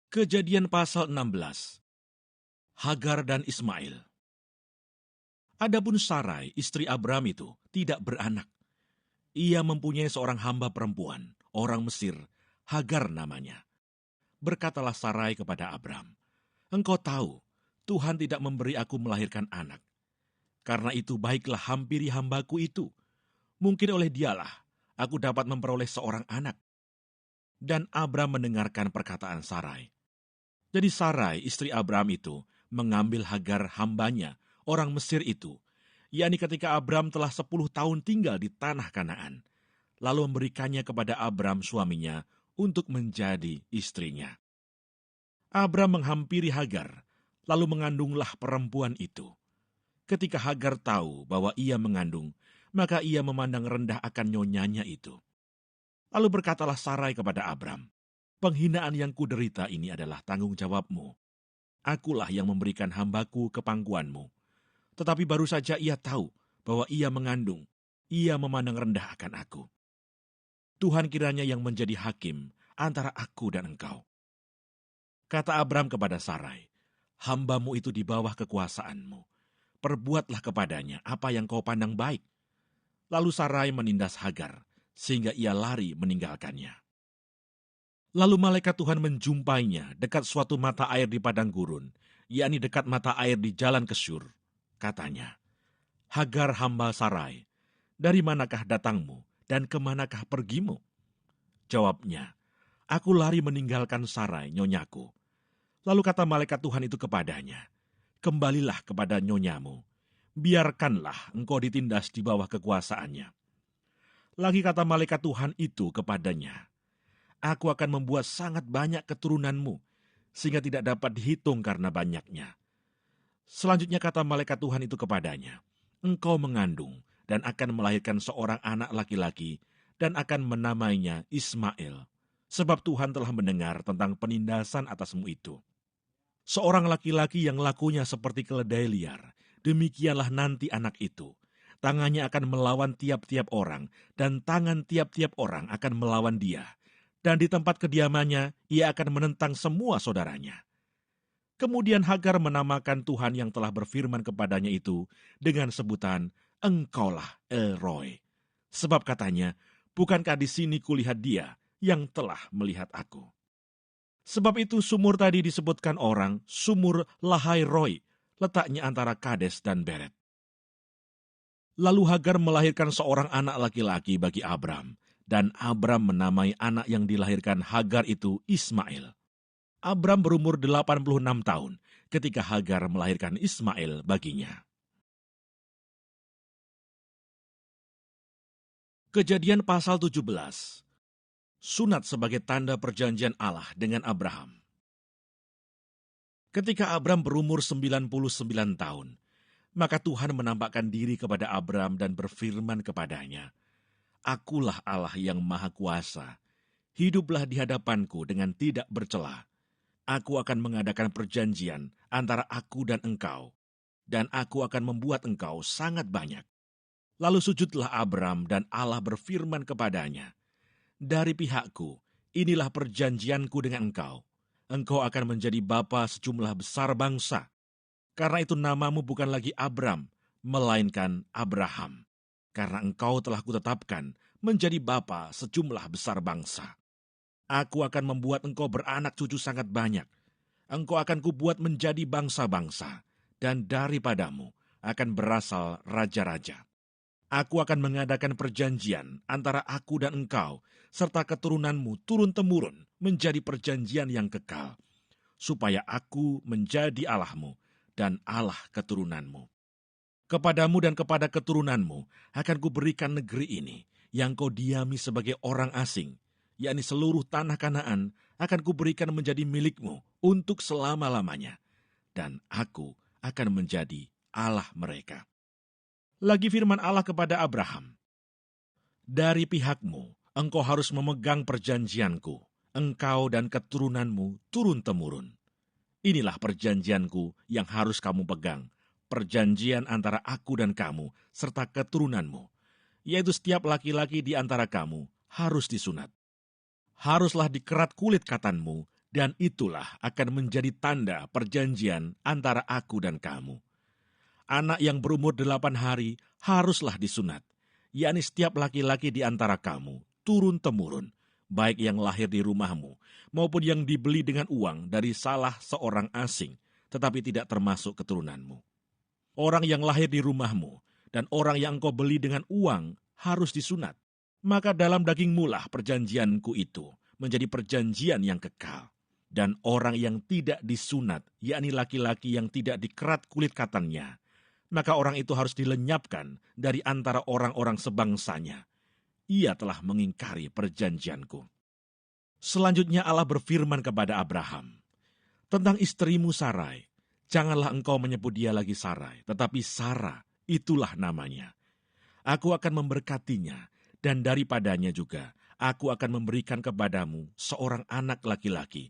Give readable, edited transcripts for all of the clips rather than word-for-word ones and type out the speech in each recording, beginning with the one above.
Kejadian pasal 16. Hagar dan Ismail. Adapun Sarai, istri Abram itu, tidak beranak. Ia mempunyai seorang hamba perempuan, orang Mesir, Hagar namanya. Berkatalah Sarai kepada Abram, "Engkau tahu, Tuhan tidak memberi aku melahirkan anak. Karena itu baiklah hampiri hambaku itu. Mungkin oleh dialah aku dapat memperoleh seorang anak." Dan Abram mendengarkan perkataan Sarai. Jadi Sarai, istri Abram itu, mengambil Hagar hambanya, orang Mesir itu, yakni ketika Abram telah 10 tahun tinggal di tanah Kanaan, lalu memberikannya kepada Abram suaminya untuk menjadi istrinya. Abram menghampiri Hagar, lalu mengandunglah perempuan itu. Ketika Hagar tahu bahwa ia mengandung, maka ia memandang rendah akan nyonyanya itu. Lalu berkatalah Sarai kepada Abram, "Penghinaan yang kuderita ini adalah tanggung jawabmu. Akulah yang memberikan hambaku ke pangkuanmu. Tetapi baru saja ia tahu bahwa ia mengandung, ia memandang rendah akan aku. Tuhan kiranya yang menjadi hakim antara aku dan engkau." Kata Abram kepada Sarai, "Hambamu itu di bawah kekuasaanmu. Perbuatlah kepadanya apa yang kau pandang baik." Lalu Sarai menindas Hagar, sehingga ia lari meninggalkannya. Lalu malaikat Tuhan menjumpainya dekat suatu mata air di padang gurun, yakni dekat mata air di jalan ke Syur. Katanya, "Hagar hamba Sarai, dari manakah datangmu dan kemanakah pergimu?" Jawabnya, "Aku lari meninggalkan Sarai, nyonyaku." Lalu kata malaikat Tuhan itu kepadanya, "Kembalilah kepada nyonyamu, biarkanlah engkau ditindas di bawah kekuasaannya." Lagi kata malaikat Tuhan itu kepadanya, "Aku akan membuat sangat banyak keturunanmu, sehingga tidak dapat dihitung karena banyaknya." Selanjutnya kata malaikat Tuhan itu kepadanya, "Engkau mengandung dan akan melahirkan seorang anak laki-laki, dan akan menamainya Ismail, sebab Tuhan telah mendengar tentang penindasan atasmu itu. Seorang laki-laki yang lakunya seperti keledai liar, demikianlah nanti anak itu. Tangannya akan melawan tiap-tiap orang, dan tangan tiap-tiap orang akan melawan dia. Dan di tempat kediamannya, ia akan menentang semua saudaranya." Kemudian Hagar menamakan Tuhan yang telah berfirman kepadanya itu dengan sebutan, "Engkaulah El-Roy." Sebab katanya, "Bukankah di sini kulihat dia yang telah melihat aku?" Sebab itu sumur tadi disebutkan orang sumur Lahai Roy, letaknya antara Kades dan Beret. Lalu Hagar melahirkan seorang anak laki-laki bagi Abram, dan Abram menamai anak yang dilahirkan Hagar itu Ismail. Abram berumur 86 tahun ketika Hagar melahirkan Ismail baginya. Kejadian pasal 17. Sunat sebagai tanda perjanjian Allah dengan Abraham. Ketika Abram berumur 99 tahun, maka Tuhan menampakkan diri kepada Abram dan berfirman kepadanya, "Akulah Allah yang Maha Kuasa. Hiduplah di hadapanku dengan tidak bercela. Aku akan mengadakan perjanjian antara aku dan engkau, dan aku akan membuat engkau sangat banyak." Lalu sujudlah Abram, dan Allah berfirman kepadanya, "Dari pihakku, inilah perjanjianku dengan engkau. Engkau akan menjadi bapa sejumlah besar bangsa. Karena itu namamu bukan lagi Abram, melainkan Abraham. Karena engkau telah kutetapkan menjadi bapa sejumlah besar bangsa. Aku akan membuat engkau beranak cucu sangat banyak. Engkau akan kubuat menjadi bangsa-bangsa, dan daripadamu akan berasal raja-raja. Aku akan mengadakan perjanjian antara aku dan engkau, serta keturunanmu turun-temurun menjadi perjanjian yang kekal, supaya aku menjadi Allahmu dan Allah keturunanmu. Kepadamu dan kepada keturunanmu akan kuberikan negeri ini, yang kau diami sebagai orang asing, yakni seluruh tanah Kanaan akan kuberikan menjadi milikmu untuk selama-lamanya, dan aku akan menjadi Allah mereka." Lagi firman Allah kepada Abraham, "Dari pihakmu, engkau harus memegang perjanjianku, engkau dan keturunanmu turun-temurun. Inilah perjanjianku yang harus kamu pegang, perjanjian antara aku dan kamu, serta keturunanmu, yaitu setiap laki-laki di antara kamu harus disunat. Haruslah dikerat kulit katanmu Dan itulah akan menjadi tanda perjanjian antara aku dan kamu. Anak yang berumur 8 hari haruslah disunat, yakni setiap laki-laki di antara kamu, turun-temurun, baik yang lahir di rumahmu, maupun yang dibeli dengan uang dari salah seorang asing, tetapi tidak termasuk keturunanmu. Orang yang lahir di rumahmu, dan orang yang engkau beli dengan uang, harus disunat. Maka dalam dagingmu lah perjanjianku itu menjadi perjanjian yang kekal. Dan orang yang tidak disunat, yakni laki-laki yang tidak dikerat kulit katannya, maka orang itu harus dilenyapkan dari antara orang-orang sebangsanya. Ia telah mengingkari perjanjianku. Selanjutnya Allah berfirman kepada Abraham, tentang istrimu Sarai, janganlah engkau menyebut dia lagi Sarai, tetapi Sarah, itulah namanya. Aku akan memberkatinya, dan daripadanya juga aku akan memberikan kepadamu seorang anak laki-laki.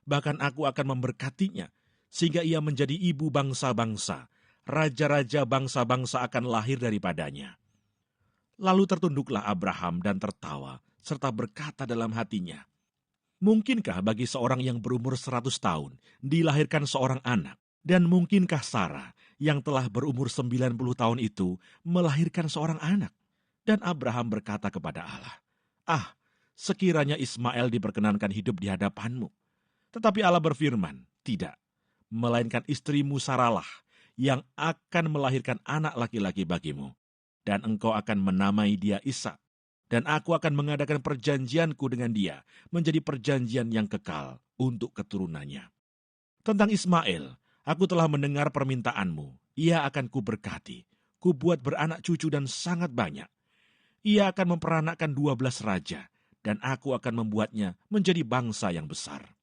Bahkan aku akan memberkatinya, sehingga ia menjadi ibu bangsa-bangsa. Raja-raja bangsa-bangsa akan lahir daripadanya. Lalu tertunduklah Abraham dan tertawa, serta berkata dalam hatinya, mungkinkah bagi seorang yang berumur 100 tahun dilahirkan seorang anak? Dan mungkinkah Sarah yang telah berumur 90 tahun itu melahirkan seorang anak? Dan Abraham berkata kepada Allah, sekiranya Ismail diperkenankan hidup di hadapanmu. Tetapi Allah berfirman, tidak, melainkan istrimu Saralah yang akan melahirkan anak laki-laki bagimu, dan engkau akan menamai dia Ishak, dan aku akan mengadakan perjanjianku dengan dia menjadi perjanjian yang kekal untuk keturunannya. Tentang Ismail, aku telah mendengar permintaanmu, ia akan kuberkati, kubuat beranak cucu dan sangat banyak. Ia akan memperanakkan 12 raja, dan aku akan membuatnya menjadi bangsa yang besar.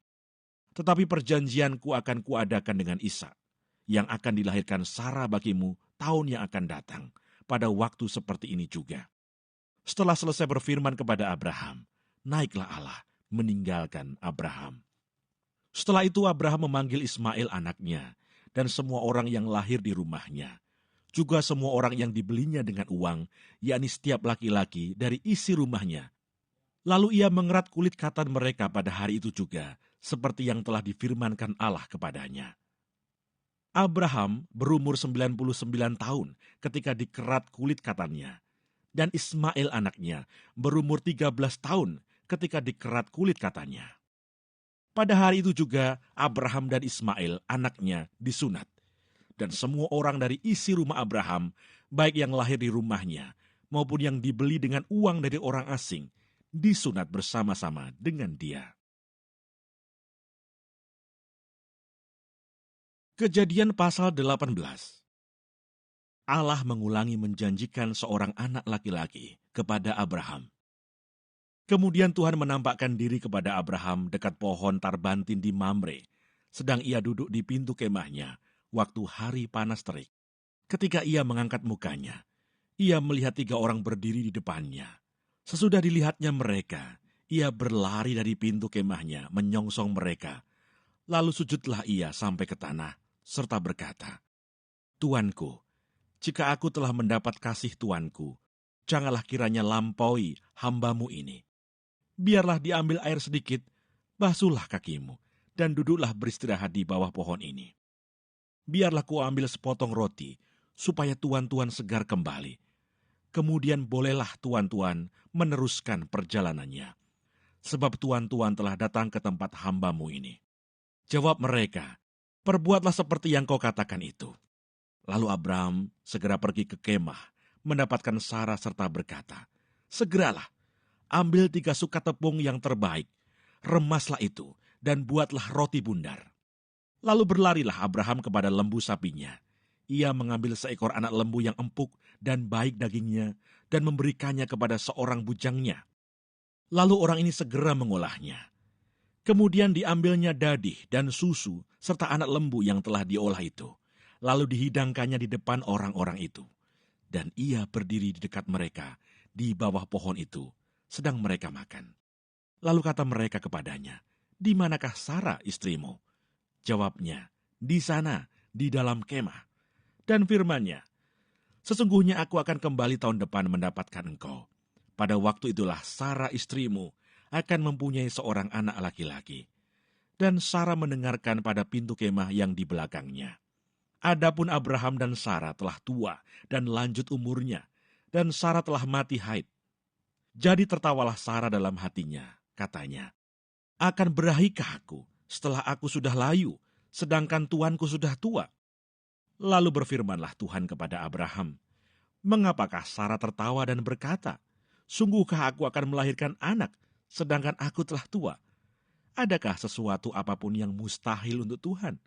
Tetapi perjanjianku akan kuadakan dengan Ishak, yang akan dilahirkan Sarah bagimu tahun yang akan datang, pada waktu seperti ini juga. Setelah selesai berfirman kepada Abraham, naiklah Allah meninggalkan Abraham. Setelah itu Abraham memanggil Ismail anaknya, dan semua orang yang lahir di rumahnya, juga semua orang yang dibelinya dengan uang, yakni setiap laki-laki dari isi rumahnya. Lalu ia mengerat kulit katan mereka pada hari itu juga, seperti yang telah difirmankan Allah kepadanya. Abraham berumur 99 tahun ketika dikerat kulit katannya, dan Ismail anaknya berumur 13 tahun ketika dikerat kulit katannya. Pada hari itu juga Abraham dan Ismail anaknya disunat, dan semua orang dari isi rumah Abraham, baik yang lahir di rumahnya maupun yang dibeli dengan uang dari orang asing, disunat bersama-sama dengan dia. Kejadian pasal 18. Allah mengulangi menjanjikan seorang anak laki-laki kepada Abraham. Kemudian Tuhan menampakkan diri kepada Abraham dekat pohon tarbantin di Mamre, sedang ia duduk di pintu kemahnya waktu hari panas terik. Ketika ia mengangkat mukanya, ia melihat 3 orang berdiri di depannya. Sesudah dilihatnya mereka, ia berlari dari pintu kemahnya menyongsong mereka. Lalu sujudlah ia sampai ke tanah, serta berkata, Tuanku, jika aku telah mendapat kasih Tuanku, janganlah kiranya lampaui hambamu ini. Biarlah diambil air sedikit, basuhlah kakimu, dan duduklah beristirahat di bawah pohon ini. Biarlah kuambil sepotong roti, supaya tuan-tuan segar kembali. Kemudian bolehlah tuan-tuan meneruskan perjalanannya, sebab tuan-tuan telah datang ke tempat hambamu ini. Jawab mereka, perbuatlah seperti yang kau katakan itu. Lalu Abraham segera pergi ke kemah, mendapatkan Sarah serta berkata, segeralah, ambil 3 sukat tepung yang terbaik, remaslah itu, dan buatlah roti bundar. Lalu berlarilah Abraham kepada lembu sapinya. Ia mengambil seekor anak lembu yang empuk dan baik dagingnya, dan memberikannya kepada seorang bujangnya. Lalu orang ini segera mengolahnya. Kemudian diambilnya dadih dan susu, serta anak lembu yang telah diolah itu. Lalu dihidangkannya di depan orang-orang itu. Dan ia berdiri di dekat mereka, di bawah pohon itu, sedang mereka makan. Lalu kata mereka kepadanya, di manakah Sarah istrimu? Jawabnya, di sana, di dalam kemah. Dan firman-Nya, sesungguhnya aku akan kembali tahun depan mendapatkan engkau. Pada waktu itulah Sarah istrimu akan mempunyai seorang anak laki-laki. dan Sarah mendengarkan pada pintu kemah yang di belakangnya. Adapun Abraham dan Sarah telah tua dan lanjut umurnya, dan Sarah telah mati haid. Jadi tertawalah Sarah dalam hatinya, katanya, "Akan berahikah aku setelah aku sudah layu, sedangkan tuanku sudah tua?" Lalu berfirmanlah Tuhan kepada Abraham, "Mengapakah Sarah tertawa dan berkata, 'Sungguhkah aku akan melahirkan anak, sedangkan aku telah tua?' Adakah sesuatu apapun yang mustahil untuk Tuhan?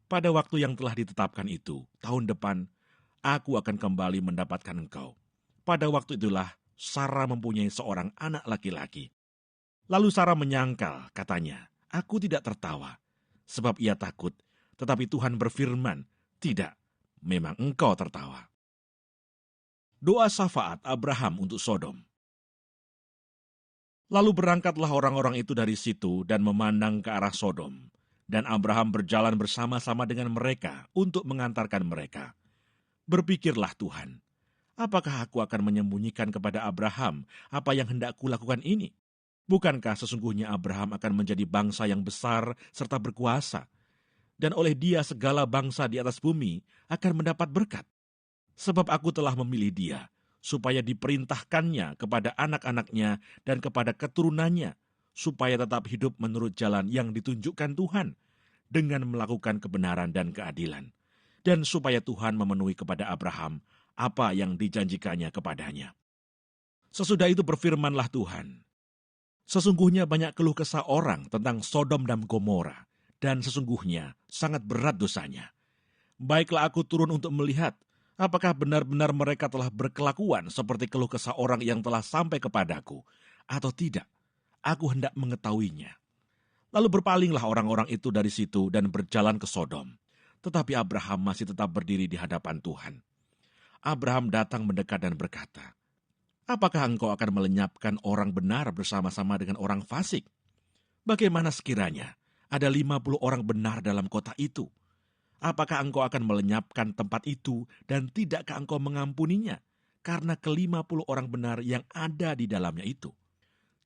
Pada waktu yang telah ditetapkan itu, tahun depan, aku akan kembali mendapatkan engkau." Pada waktu itulah Sarah mempunyai seorang anak laki-laki. Lalu Sarah menyangkal, katanya, "Aku tidak tertawa," sebab ia takut. Tetapi Tuhan berfirman, "Tidak, memang engkau tertawa." Doa syafaat Abraham untuk Sodom. Lalu berangkatlah orang-orang itu dari situ dan memandang ke arah Sodom. Dan Abraham berjalan bersama-sama dengan mereka untuk mengantarkan mereka. Berpikirlah Tuhan, apakah aku akan menyembunyikan kepada Abraham apa yang hendak kulakukan ini? Bukankah sesungguhnya Abraham akan menjadi bangsa yang besar serta berkuasa? Dan oleh dia segala bangsa di atas bumi akan mendapat berkat. Sebab aku telah memilih dia, supaya diperintahkannya kepada anak-anaknya dan kepada keturunannya, supaya tetap hidup menurut jalan yang ditunjukkan Tuhan, dengan melakukan kebenaran dan keadilan, dan supaya Tuhan memenuhi kepada Abraham apa yang dijanjikannya kepadanya. Sesudah itu berfirmanlah Tuhan, "Sesungguhnya banyak keluh kesah orang tentang Sodom dan Gomora, dan sesungguhnya sangat berat dosanya. Baiklah aku turun untuk melihat, apakah benar-benar mereka telah berkelakuan seperti keluh kesah orang yang telah sampai kepadaku, atau tidak? Aku hendak mengetahuinya." Lalu berpalinglah orang-orang itu dari situ dan berjalan ke Sodom. Tetapi Abraham masih tetap berdiri di hadapan Tuhan. Abraham datang mendekat dan berkata, "Apakah engkau akan melenyapkan orang benar bersama-sama dengan orang fasik? Bagaimana sekiranya ada 50 orang benar dalam kota itu? Apakah engkau akan melenyapkan tempat itu dan tidakkah engkau mengampuninya karena ke-50 orang benar yang ada di dalamnya itu?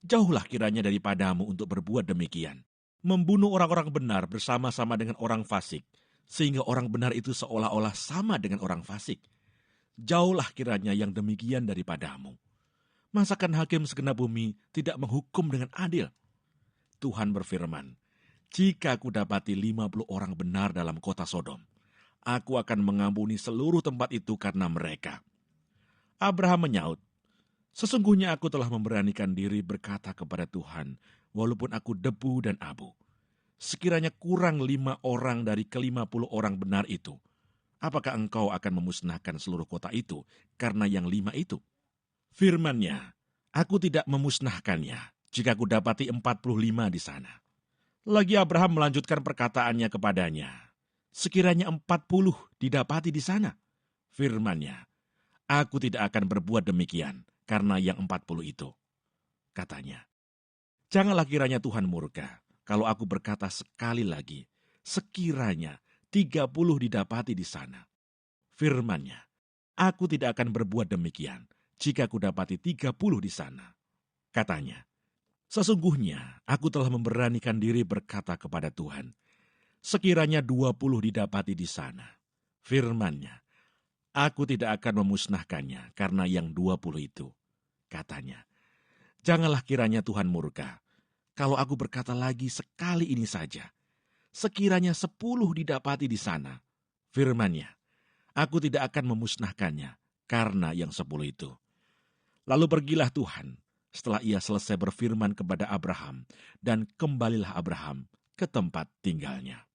Jauhlah kiranya daripadamu untuk berbuat demikian, membunuh orang-orang benar bersama-sama dengan orang fasik, sehingga orang benar itu seolah-olah sama dengan orang fasik. Jauhlah kiranya yang demikian daripadamu. Masakan hakim segenap bumi tidak menghukum dengan adil?" Tuhan berfirman, "Jika aku dapati 50 orang benar dalam kota Sodom, aku akan mengampuni seluruh tempat itu karena mereka." Abraham menyaut, "Sesungguhnya aku telah memberanikan diri berkata kepada Tuhan, walaupun aku debu dan abu. Sekiranya kurang 5 orang dari ke-50 orang benar itu, apakah engkau akan memusnahkan seluruh kota itu karena yang 5 itu?" Firman-Nya, "Aku tidak memusnahkannya jika aku dapati 45 di sana." Lagi Abraham melanjutkan perkataannya kepadanya, "Sekiranya 40 didapati di sana." Firman-Nya, "Aku tidak akan berbuat demikian karena yang 40 itu." Katanya, "Janganlah kiranya Tuhan murka kalau aku berkata sekali lagi, sekiranya 30 didapati di sana." Firman-Nya, "Aku tidak akan berbuat demikian jika aku dapati 30 di sana." Katanya, "Sesungguhnya aku telah memberanikan diri berkata kepada Tuhan, sekiranya 20 didapati di sana." Firman-Nya, "Aku tidak akan memusnahkannya karena yang 20 itu." Katanya, "Janganlah kiranya Tuhan murka kalau aku berkata lagi sekali ini saja, sekiranya 10 didapati di sana." Firman-Nya, "Aku tidak akan memusnahkannya karena yang 10 itu." Lalu pergilah Tuhan setelah ia selesai berfirman kepada Abraham, dan kembalilah Abraham ke tempat tinggalnya.